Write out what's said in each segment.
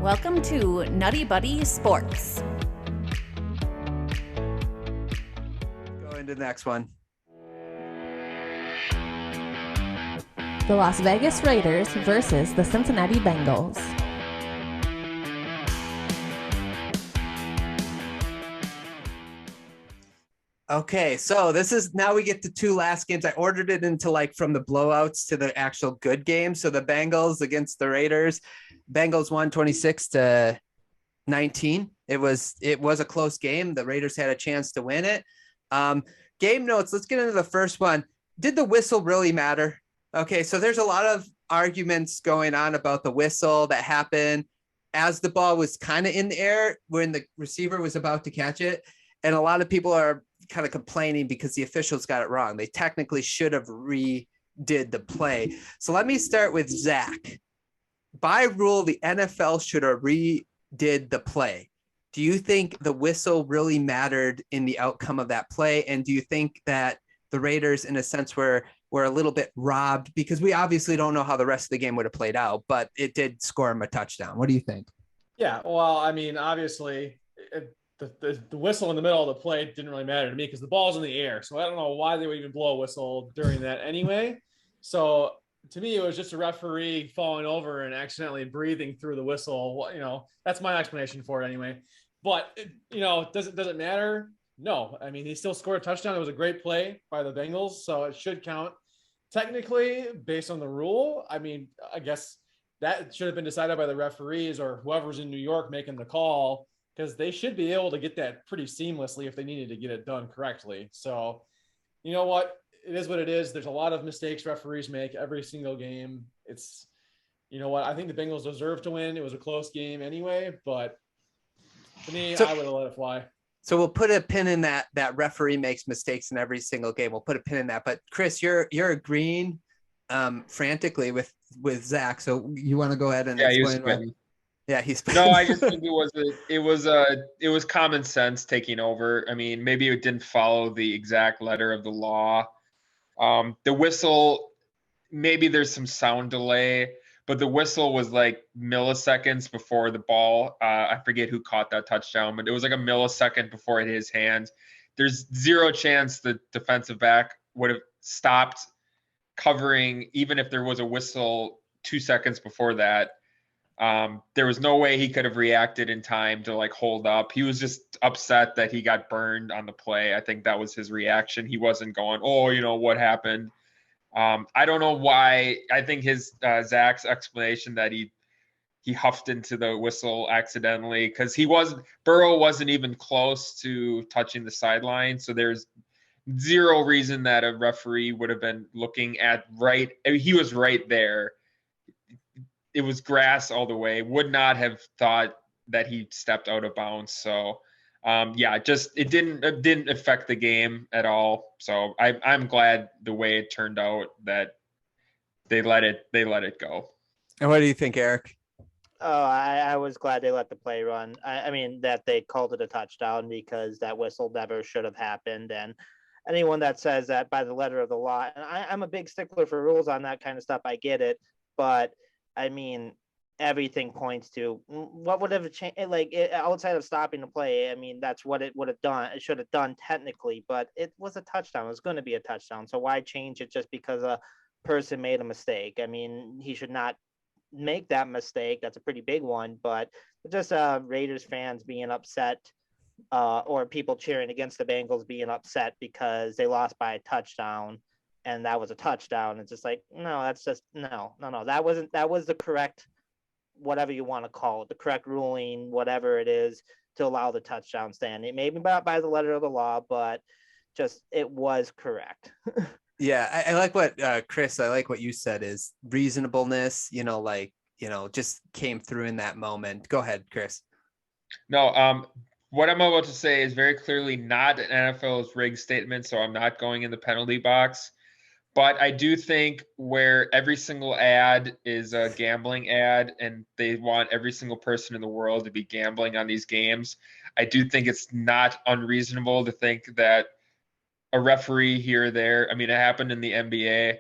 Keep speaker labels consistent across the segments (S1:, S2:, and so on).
S1: Welcome to NuttieBuddie Sports.
S2: Go into the next one.
S3: The Las Vegas Raiders versus the Cincinnati Bengals.
S2: Okay, so this is now we get to two last games. I ordered it into like from the blowouts to the actual good games. So the Bengals against the Raiders. Bengals won 26-19. It was a close game. The Raiders had a chance to win it. Game notes. Let's get into the first one. Did the whistle really matter? Okay, so there's a lot of arguments going on about the whistle that happened as the ball was kind of in the air when the receiver was about to catch it. And a lot of people are kind of complaining because the officials got it wrong. They technically should have redid the play. So let me start with Zach. By rule, the NFL should have redid the play. Do you think the whistle really mattered in the outcome of that play? And do you think that the Raiders, in a sense, were a little bit robbed? Because we obviously don't know how the rest of the game would have played out, but it did score him a touchdown. What do you think?
S4: Yeah, well, I mean, obviously, the whistle in the middle of the play didn't really matter to me because the ball's in the air. So I don't know why they would even blow a whistle during that anyway. So to me, it was just a referee falling over and accidentally breathing through the whistle. You know, that's my explanation for it anyway. But, you know, does it matter? No. I mean, he still scored a touchdown. It was a great play by the Bengals, so it should count. Technically, based on the rule, I mean, I guess that should have been decided by the referees or whoever's in New York making the call, because they should be able to get that pretty seamlessly if they needed to get it done correctly. So, you know what? It is what it is. There's a lot of mistakes referees make every single game. It's, you know what? I think the Bengals deserve to win. It was a close game anyway, but to me, I would have let it fly.
S2: So we'll put a pin in that referee makes mistakes in every single game. We'll put a pin in that. But Chris, you're agreeing frantically with Zach. So you want to go ahead and explain why? Yeah, he's
S5: no. I just think it was common sense taking over. I mean, maybe it didn't follow the exact letter of the law. The whistle, maybe there's some sound delay, but the whistle was like milliseconds before the ball. I forget who caught that touchdown, but it was like a millisecond before it hit his hands. There's zero chance the defensive back would have stopped covering, even if there was a whistle 2 seconds before that. There was no way he could have reacted in time to like hold up. He was just upset that he got burned on the play. I think that was his reaction. He wasn't going, oh, you know, what happened? I don't know why. I think his Zach's explanation that he huffed into the whistle accidentally, because Burrow wasn't even close to touching the sideline. So there's zero reason that a referee would have been looking at right. I mean, he was right there. It was grass all the way. Would not have thought that he stepped out of bounds. So, it didn't affect the game at all. So I'm glad the way it turned out that they let it go.
S2: And what do you think, Eric?
S6: Oh, I was glad they let the play run. I mean, that they called it a touchdown, because that whistle never should have happened. And anyone that says that by the letter of the law, and I'm a big stickler for rules on that kind of stuff. I get it. But I mean, everything points to what would have changed, outside of stopping the play. I mean, that's what it would have done. It should have done technically, but it was a touchdown. It was going to be a touchdown. So why change it just because a person made a mistake? I mean, he should not make that mistake. That's a pretty big one, but just Raiders fans being upset, or people cheering against the Bengals being upset because they lost by a touchdown. And that was a touchdown. It's just like, no, that's just no. That was the correct, whatever you want to call it, the correct ruling, whatever it is, to allow the touchdown stand. It may be by the letter of the law, but just it was correct.
S2: Yeah, I like what Chris, I like what you said is reasonableness, just came through in that moment. Go ahead, Chris.
S5: No, what I'm about to say is very clearly not an NFL's rigged statement, so I'm not going in the penalty box. But I do think where every single ad is a gambling ad and they want every single person in the world to be gambling on these games, I do think it's not unreasonable to think that a referee here or there, I mean, it happened in the NBA.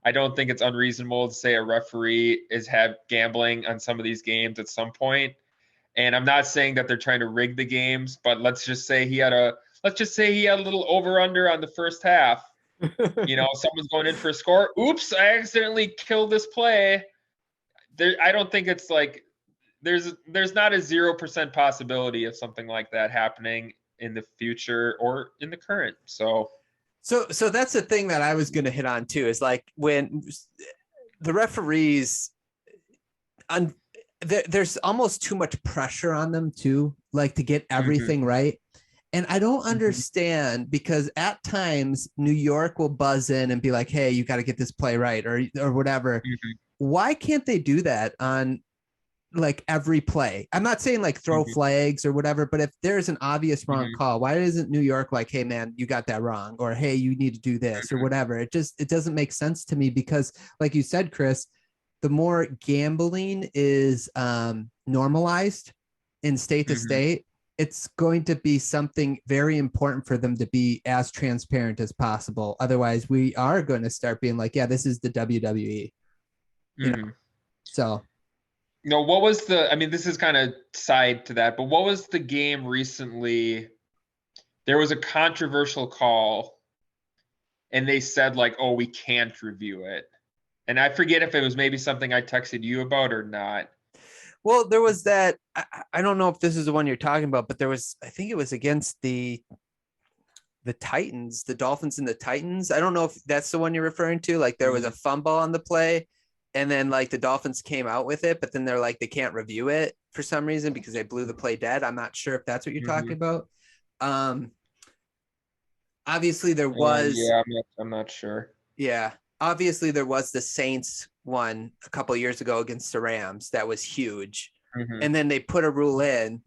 S5: I don't think it's unreasonable to say a referee is gambling on some of these games at some point. And I'm not saying that they're trying to rig the games, but let's just say he had a little over under on the first half. Someone's going in for a score. Oops, I accidentally killed this play. I don't think it's like there's not a 0% possibility of something like that happening in the future or in the current. So
S2: that's the thing that I was going to hit on too, is like when the referees there's almost too much pressure on them too, like to get everything right. And I don't understand, because at times New York will buzz in and be like, hey, you got to get this play right, or whatever. Why can't they do that on like every play? I'm not saying like throw flags or whatever, but if there's an obvious wrong call, why isn't New York like, hey man, you got that wrong, or hey, you need to do this or whatever? It doesn't make sense to me, because like you said, Chris, the more gambling is normalized in state to state, it's going to be something very important for them to be as transparent as possible. Otherwise, we are going to start being like, yeah, this is the WWE. So.
S5: What was this is kind of side to that, but what was the game recently? There was a controversial call and they said like, oh, we can't review it. And I forget if it was maybe something I texted you about or not.
S2: Well, there was that, I don't know if this is the one you're talking about, but I think it was against the Titans, the Dolphins and the Titans. I don't know if that's the one you're referring to. Like there was a fumble on the play, and then like the Dolphins came out with it, but then they're like, they can't review it for some reason because they blew the play dead. I'm not sure if that's what you're talking about. Obviously there was,
S5: I'm not sure.
S2: Yeah. Obviously there was the Saints one a couple of years ago against the Rams. That was huge. And then they put a rule in,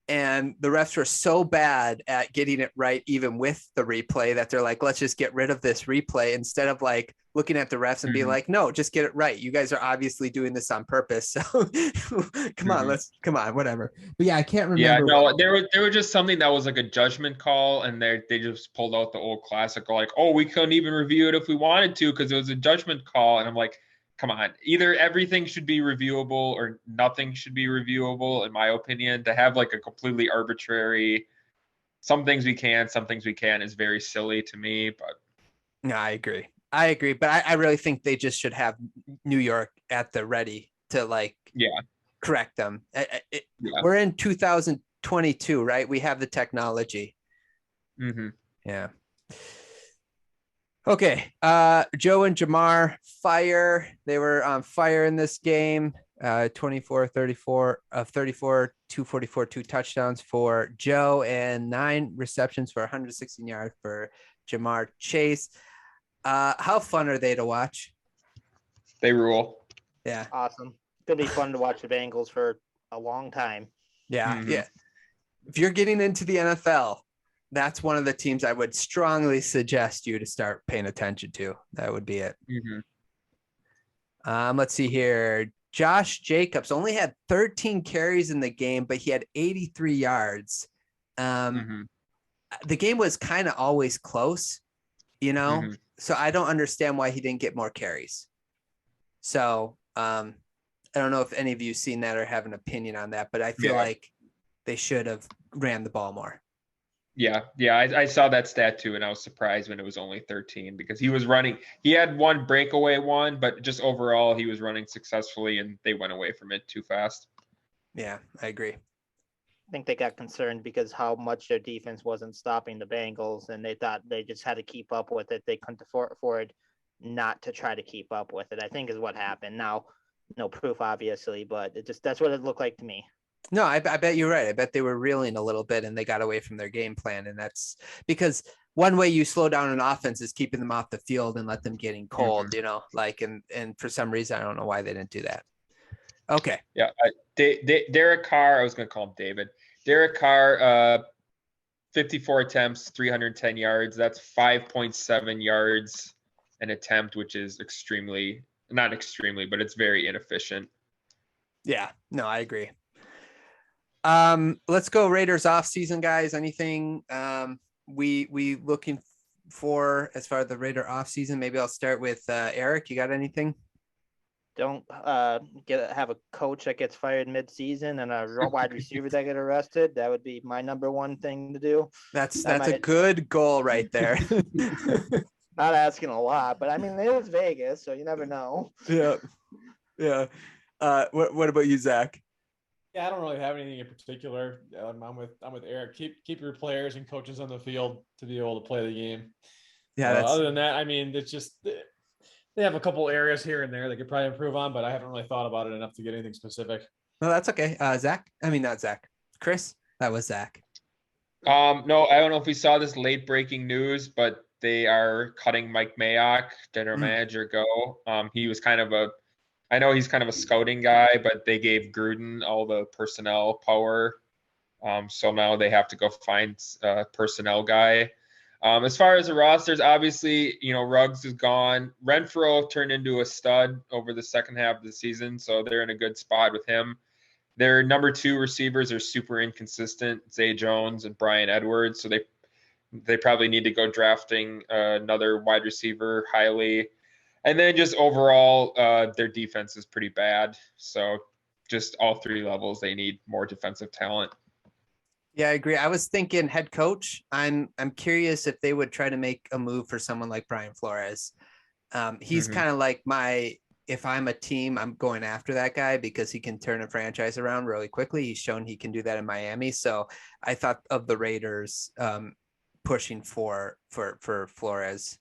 S2: and the refs were so bad at getting it right, even with the replay, that they're like, let's just get rid of this replay, instead of like looking at the refs and being like, no, just get it right. You guys are obviously doing this on purpose. So come on, whatever. But yeah, I can't remember.
S5: Yeah, no, there were just something that was like a judgment call, and they just pulled out the old classical, like, oh, we couldn't even review it if we wanted to because it was a judgment call. And I'm like, come on, either everything should be reviewable or nothing should be reviewable, in my opinion. To have like a completely arbitrary, some things we can, some things we can't, is very silly to me. But
S2: no, I agree. But I really think they just should have New York at the ready to like correct them. We're in 2022, right? We have the technology. Yeah. Okay. Joe and Jamar, fire. They were on fire in this game. 24-34 of 34, 244, 2 touchdowns for Joe, and 9 receptions for 116 yards for Jamar Chase. How fun are they to watch?
S5: They rule.
S2: Yeah.
S6: Awesome. It's gonna be fun to watch the Bengals for a long time.
S2: Yeah. Yeah. If you're getting into the NFL, that's one of the teams I would strongly suggest you to start paying attention to. That would be it. Let's see here. Josh Jacobs only had 13 carries in the game, but he had 83 yards. The game was kind of always close, so I don't understand why he didn't get more carries. So I don't know if any of you seen that or have an opinion on that, but I feel like they should have ran the ball more.
S5: Yeah, I saw that stat too, and I was surprised when it was only 13 because he was running. He had one breakaway one, but just overall he was running successfully, and they went away from it too fast.
S2: Yeah, I agree.
S6: I think they got concerned because how much their defense wasn't stopping the Bengals, and they thought they just had to keep up with it. They couldn't afford not to try to keep up with it, I think is what happened. Now, no proof, obviously, but that's what it looked like to me.
S2: No, I bet you're right. I bet they were reeling a little bit and they got away from their game plan. And that's because one way you slow down an offense is keeping them off the field and let them getting cold, and for some reason, I don't know why they didn't do that. Okay.
S5: Yeah. Derek Carr, I was going to call him David. Derek Carr, 54 attempts, 310 yards. That's 5.7 yards an attempt, which is not extremely, but it's very inefficient.
S2: Yeah, no, I agree. Let's go Raiders off season, guys. Anything we looking for as far as the Raider off season? Maybe I'll start with Eric. You got anything?
S6: don't have a coach that gets fired mid-season and a wide receiver that get arrested. That would be my number one thing to do.
S2: That's a good goal right there.
S6: Not asking a lot, but I mean, it was Vegas, so you never know.
S2: Yeah. What about you, Zach?
S4: Yeah, I don't really have anything in particular. I'm with Eric. Keep your players and coaches on the field to be able to play the game.
S2: Yeah.
S4: Other than that, I mean, it's just they have a couple areas here and there they could probably improve on, but I haven't really thought about it enough to get anything specific.
S2: No, that's okay. Zach? I mean, not Zach. Chris? That was Zach.
S5: No, I don't know if we saw this late breaking news, but they are cutting Mike Mayock, general manager, go. He was I know he's kind of a scouting guy, but they gave Gruden all the personnel power. So now they have to go find a personnel guy. As far as the rosters, obviously, Ruggs is gone. Renfro turned into a stud over the second half of the season, so they're in a good spot with him. Their number 2 receivers are super inconsistent, Zay Jones and Brian Edwards, so they probably need to go drafting another wide receiver highly. And then just overall, their defense is pretty bad. So just all 3 levels, they need more defensive talent.
S2: Yeah, I agree. I was thinking head coach. I'm curious if they would try to make a move for someone like Brian Flores. He's kind of like if I'm a team, I'm going after that guy because he can turn a franchise around really quickly. He's shown he can do that in Miami. So I thought of the Raiders pushing for Flores.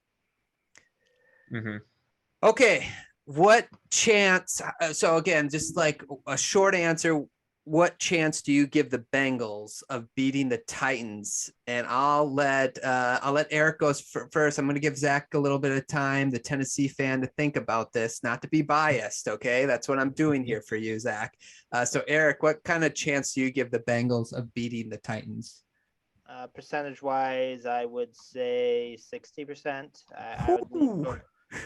S5: Mm-hmm.
S2: Okay. What chance? So again, just like a short answer, what chance do you give the Bengals of beating the Titans? And I'll let Eric go first. I'm going to give Zach a little bit of time, the Tennessee fan, to think about this, not to be biased. Okay. That's what I'm doing here for you, Zach. So Eric, what kind of chance do you give the Bengals of beating the Titans?
S6: Percentage wise, I would say 60%.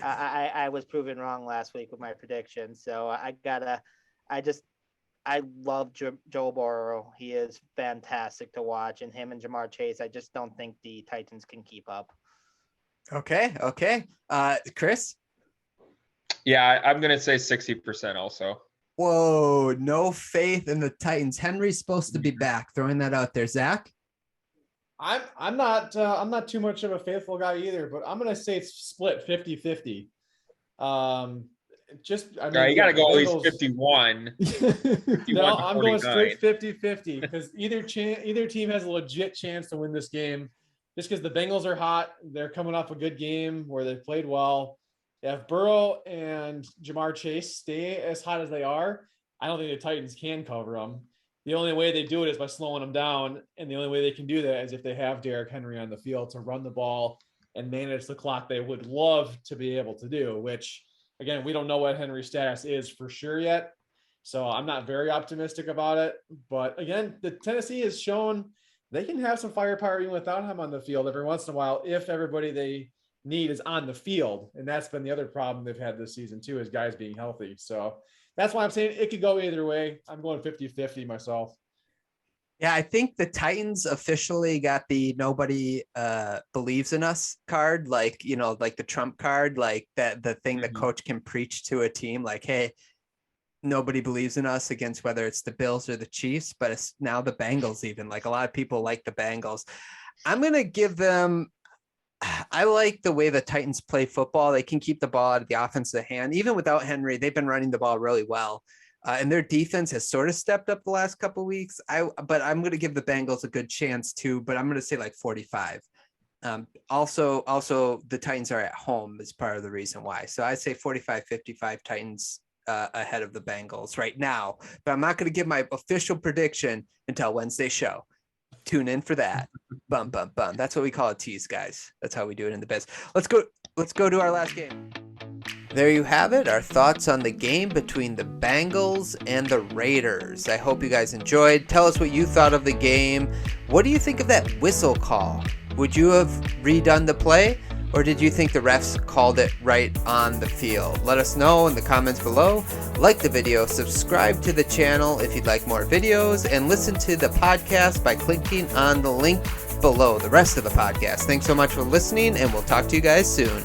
S6: I was proven wrong last week with my prediction. So I love Joe Burrow. He is fantastic to watch, and him and Jamar Chase. I just don't think the Titans can keep up.
S2: Okay. Chris?
S5: Yeah, I'm going to say 60% also.
S2: Whoa, no faith in the Titans. Henry's supposed to be back. Throwing that out there. Zach?
S4: I'm not too much of a faithful guy either, but I'm going to say it's split 50-50. You got to go
S5: Bengals, at least 51.
S4: No, I'm going straight 50-50 because either team has a legit chance to win this game. Just because the Bengals are hot, they're coming off a good game where they played well. If Burrow and Jamar Chase stay as hot as they are, I don't think the Titans can cover them. The only way they do it is by slowing them down, and the only way they can do that is if they have Derrick Henry on the field to run the ball and manage the clock. They would love to be able to do, which, again, we don't know what Henry's status is for sure yet. So I'm not very optimistic about it. But again, the Tennessee has shown they can have some firepower even without him on the field every once in a while if everybody they need is on the field. And that's been the other problem they've had this season too, is guys being healthy. So that's why I'm saying it could go either way. I'm going 50-50 myself.
S2: Yeah, I think the Titans officially got the nobody believes in us card, like the Trump card, like that the thing the coach can preach to a team, like, hey, nobody believes in us against whether it's the Bills or the Chiefs, but it's now the Bengals even. Like a lot of people like the Bengals. I'm going to give them, I like the way the Titans play football. They can keep the ball out of the offensive hand. Even without Henry, they've been running the ball really well. And their defense has sort of stepped up the last couple of weeks. But I'm going to give the Bengals a good chance too, but I'm going to say like 45. Also the Titans are at home is part of the reason why. So I say 45-55 Titans ahead of the Bengals right now, but I'm not going to give my official prediction until Wednesday show. Tune in for that. Bum, bum, bum. That's what we call a tease, guys. That's how we do it in the biz. Let's go to our last game. There you have it, our thoughts on the game between the Bengals and the Raiders. I hope you guys enjoyed. Tell us what you thought of the game. What do you think of that whistle call? Would you have redone the play, or did you think the refs called it right on the field? Let us know in the comments below. Like the video, subscribe to the channel if you'd like more videos, and listen to the podcast by clicking on the link below, the rest of the podcast. Thanks so much for listening, and we'll talk to you guys soon.